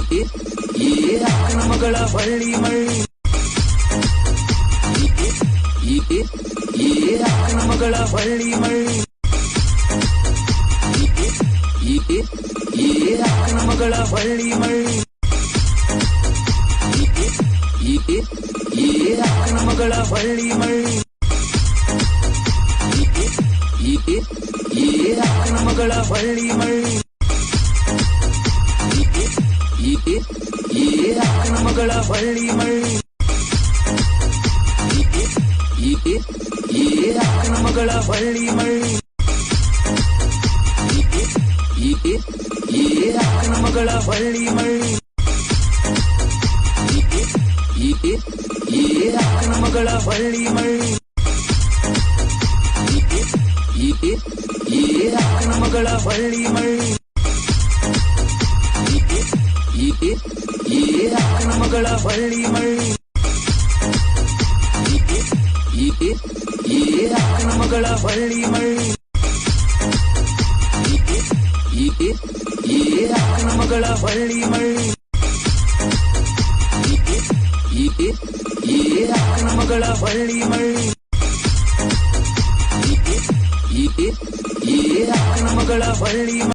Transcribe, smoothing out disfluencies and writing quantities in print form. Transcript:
ಅಕ್ಕನ ಮಗಳ ಬಳ್ಳಿ ಮಳ್ಳಿ ಅಕ್ಕನ ಮಗಳ ಬಳ್ಳಿ ಮಳ್ಳಿ ಅಕ್ಕನ ಮಗಳ ಬಳ್ಳಿ ಮಳ್ಳಿ ಅಕ್ಕನ ಮಗಳ ಬಳ್ಳಿ ಮಳ್ಳಿ ಅಕ್ಕನ ಮಗಳ ಬಳ್ಳಿ ಮಳ್ಳಿ ಅಕ್ಕನ ಮಗಳ ಬಳ್ಳಿ ಮಳ್ಳಿ ಅಕ್ಕನ ಮಗಳ ಬಳ್ಳಿ ಮಳ್ಳಿ ಅಕ್ಕನ ಮಗಳ ಬಳ್ಳಿ ಮಳ್ಳಿ ಅಕ್ಕನ ಮಗಳ ಬಳ್ಳಿ ಮಳ್ಳಿ ಅಕ್ಕನ ಮಗಳ ಬಳ್ಳಿ ಮಳ್ಳಿ ಅಕ್ಕನ ಮಗಳ ಬಳ್ಳಿ ಮಳ್ಳಿ ಅಕ್ಕನ ಮಗಳ ಬಳ್ಳಿ ಮಳ್ಳಿ ಅಕ್ಕನ ಮಗಳ ಬಳ್ಳಿ ಮಳ್ಳಿ ಅಕ್ಕನ ಮಗಳ ಬಳ್ಳಿ ಮಳ್ಳಿ ಅಕ್ಕನ ಮಗಳ ಬಳ್ಳಿ